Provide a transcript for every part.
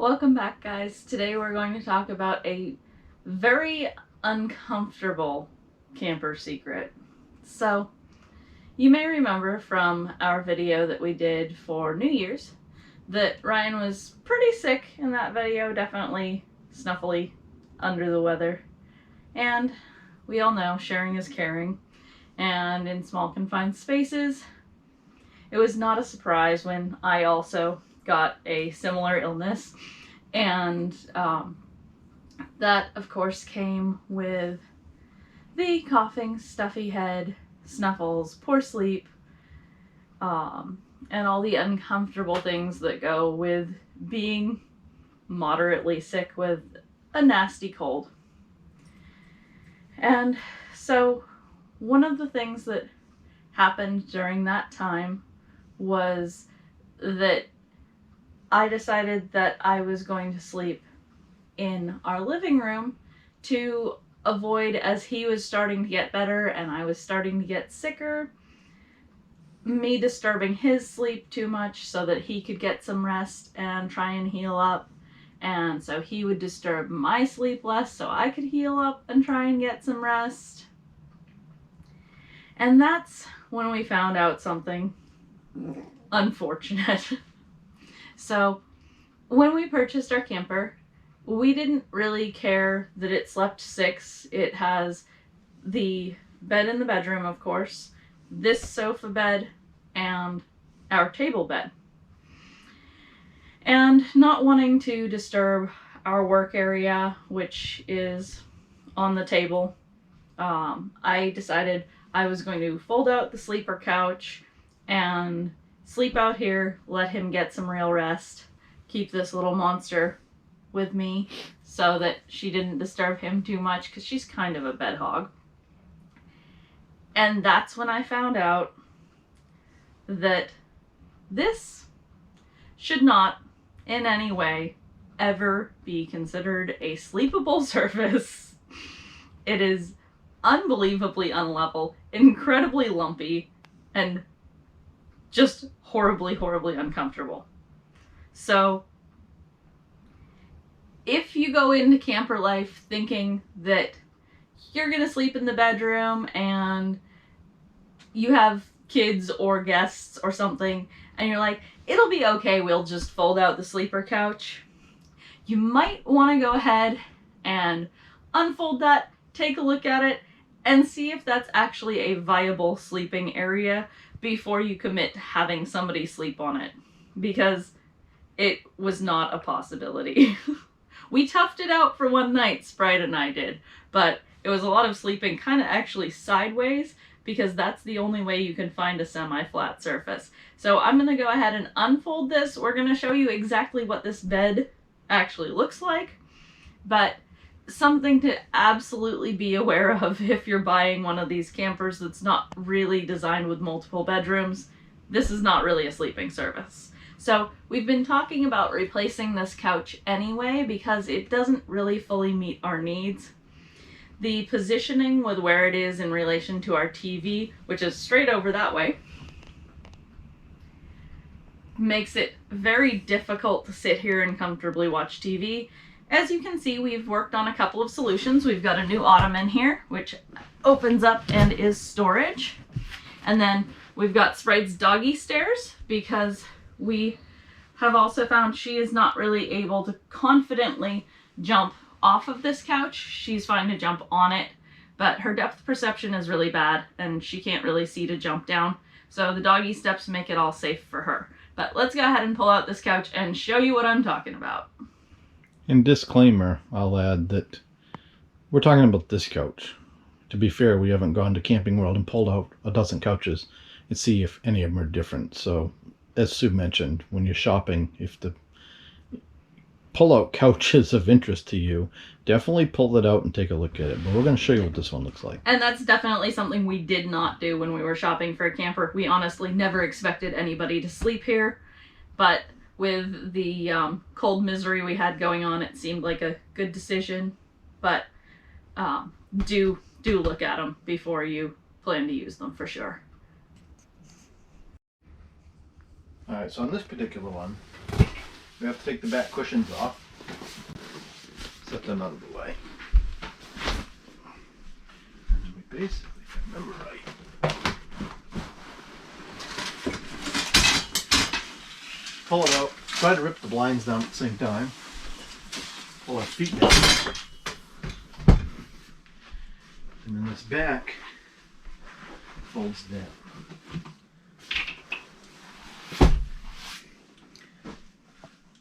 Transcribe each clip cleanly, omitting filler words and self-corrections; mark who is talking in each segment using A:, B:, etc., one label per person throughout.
A: Welcome back, guys. Today we're going to talk about a very uncomfortable camper secret. So, you may remember from our video that we did for New Year's that Ryan was pretty sick in that video, definitely snuffly, under the weather. And we all know sharing is caring, and in small confined spaces, it was not a surprise when I also got a similar illness, and that of course came with the coughing, stuffy head, snuffles, poor sleep, and all the uncomfortable things that go with being moderately sick with a nasty cold. And so one of the things that happened during that time was that I decided that I was going to sleep in our living room to avoid, as he was starting to get better and I was starting to get sicker, me disturbing his sleep too much so that he could get some rest and try and heal up. And so he would disturb my sleep less so I could heal up and try and get some rest. And that's when we found out something unfortunate. So when we purchased our camper, we didn't really care that it slept 6. It has the bed in the bedroom, of course, this sofa bed, and our table bed. And not wanting to disturb our work area, which is on the table, I decided I was going to fold out the sleeper couch and sleep out here, let him get some real rest, keep this little monster with me so that she didn't disturb him too much because she's kind of a bed hog. And that's when I found out that this should not in any way ever be considered a sleepable surface. It is unbelievably unlevel, incredibly lumpy, and just horribly, horribly uncomfortable. So if you go into camper life thinking that you're gonna sleep in the bedroom and you have kids or guests or something and you're like, it'll be okay, we'll just fold out the sleeper couch, you might want to go ahead and unfold that, take a look at it, and see if that's actually a viable sleeping area before you commit to having somebody sleep on it, because it was not a possibility. We toughed it out for one night, Sprite and I did, but it was a lot of sleeping kind of actually sideways, because that's the only way you can find a semi-flat surface. So I'm going to go ahead and unfold this. We're going to show you exactly what this bed actually looks like, but something to absolutely be aware of if you're buying one of these campers that's not really designed with multiple bedrooms. This is not really a sleeping service. So we've been talking about replacing this couch anyway because it doesn't really fully meet our needs. The positioning with where it is in relation to our TV, which is straight over that way, makes it very difficult to sit here and comfortably watch TV. As you can see, we've worked on a couple of solutions. We've got a new ottoman here, which opens up and is storage. And then we've got Sprite's doggy stairs, because we have also found she is not really able to confidently jump off of this couch. She's fine to jump on it, but her depth perception is really bad and she can't really see to jump down. So the doggy steps make it all safe for her. But let's go ahead and pull out this couch and show you what I'm talking about.
B: In disclaimer, I'll add that we're talking about this couch. To be fair, we haven't gone to Camping World and pulled out a dozen couches and see if any of them are different. So, as Sue mentioned, when you're shopping, if the pull-out couch is of interest to you, definitely pull it out and take a look at it. But we're going to show you what this one looks like.
A: And that's definitely something we did not do when we were shopping for a camper. We honestly never expected anybody to sleep here, but with the cold misery we had going on, it seemed like a good decision. But do look at them before you plan to use them for sure.
B: Alright, so on this particular one, We have to take the back cushions off. Set them out of the way. And we basically, if I remember right, pull it out. Try to rip the blinds down at the same time. Pull our feet down. And then this back folds down.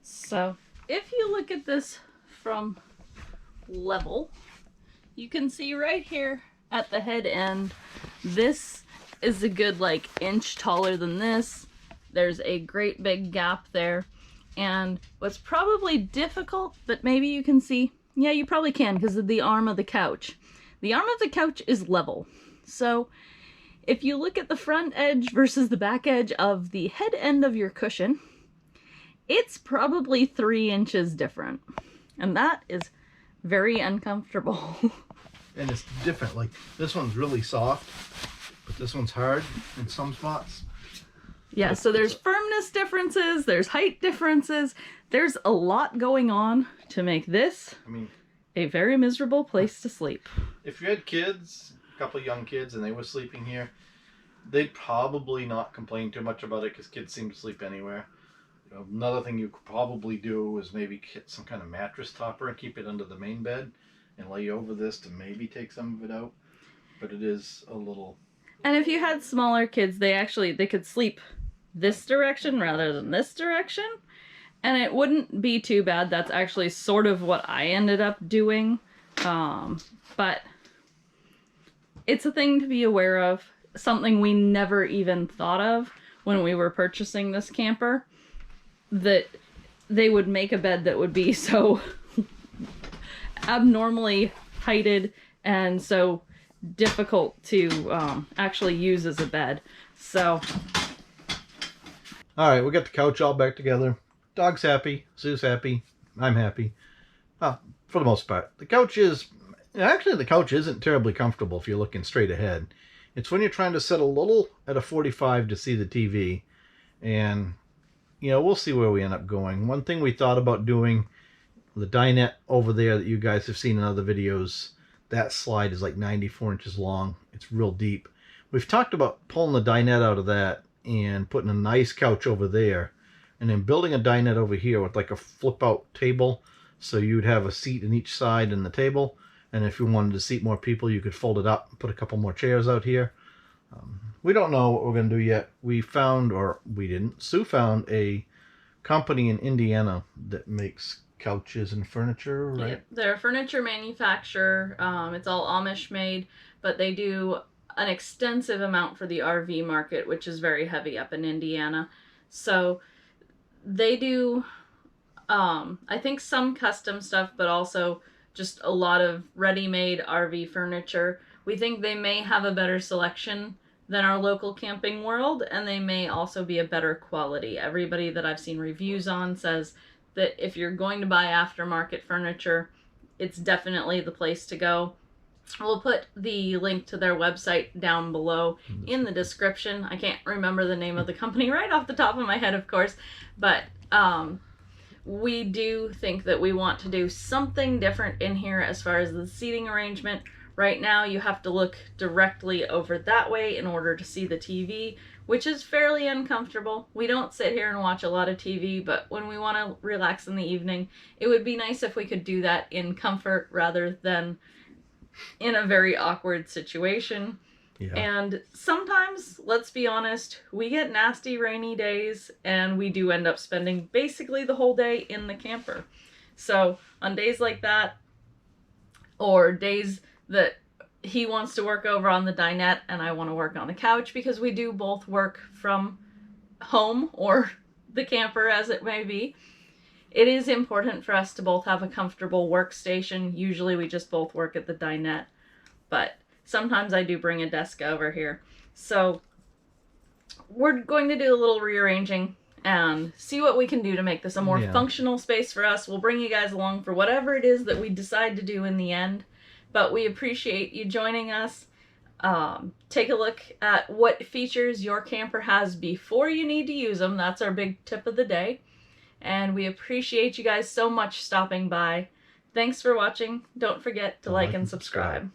A: So if you look at this from level, you can see right here at the head end, this is a good like inch taller than this. There's a great big gap there. And what's probably difficult, but maybe you can see, yeah, you probably can because of the arm of the couch. The arm of the couch is level. So if you look at the front edge versus the back edge of the head end of your cushion, it's probably 3 inches different. And that is very uncomfortable.
B: And it's different. Like this one's really soft, but this one's hard in some spots.
A: Yeah, so there's firmness differences, there's height differences. There's a lot going on to make this, I mean, a very miserable place to sleep.
B: If you had kids, a couple of young kids, and they were sleeping here, they'd probably not complain too much about it because kids seem to sleep anywhere. You know, another thing you could probably do is maybe get some kind of mattress topper and keep it under the main bed and lay over this to maybe take some of it out. But it is a little...
A: And if you had smaller kids, they could sleep this direction rather than this direction. And it wouldn't be too bad. That's actually sort of what I ended up doing. But it's a thing to be aware of. Something we never even thought of when we were purchasing this camper. That they would make a bed that would be so abnormally heighted and so difficult to actually use as a bed. So...
B: Alright, we got the couch all back together. Dog's happy, Sue's happy, I'm happy. Well, for the most part. The couch isn't terribly comfortable if you're looking straight ahead. It's when you're trying to set a little at a 45 to see the TV. And, you know, we'll see where we end up going. One thing we thought about doing, the dinette over there that you guys have seen in other videos, that slide is like 94 inches long. It's real deep. We've talked about pulling the dinette out of that and putting a nice couch over there, and then building a dinette over here with like a flip out table, so you'd have a seat in each side in the table, and if you wanted to seat more people you could fold it up and put a couple more chairs out here. We don't know what we're going to do yet. We found, or we didn't, Sue found a company in Indiana that makes couches and furniture, right?
A: Yeah, they're a furniture manufacturer. It's all Amish made, but they do an extensive amount for the RV market, which is very heavy up in Indiana. So they do, I think, some custom stuff, but also just a lot of ready-made RV furniture. We think they may have a better selection than our local Camping World, and they may also be a better quality. Everybody that I've seen reviews on says that if you're going to buy aftermarket furniture, it's definitely the place to go. We'll put the link to their website down below in the description. I can't remember the name of the company right off the top of my head, of course, but we do think that we want to do something different in here as far as the seating arrangement. Right now you have to look directly over that way in order to see the TV, which is fairly uncomfortable. We don't sit here and watch a lot of TV, but when we want to relax in the evening, it would be nice if we could do that in comfort rather than in a very awkward situation. Yeah. And sometimes, let's be honest, we get nasty rainy days and we do end up spending basically the whole day in the camper. So on days like that, or days that he wants to work over on the dinette and I want to work on the couch, because we do both work from home or the camper as it may be, it is important for us to both have a comfortable workstation. Usually we just both work at the dinette, but sometimes I do bring a desk over here. So we're going to do a little rearranging and see what we can do to make this a more functional space for us. We'll bring you guys along for whatever it is that we decide to do in the end, but we appreciate you joining us. Take a look at what features your camper has before you need to use them. That's our big tip of the day. and we appreciate you guys so much stopping by. Thanks for watching. Don't forget to like and subscribe.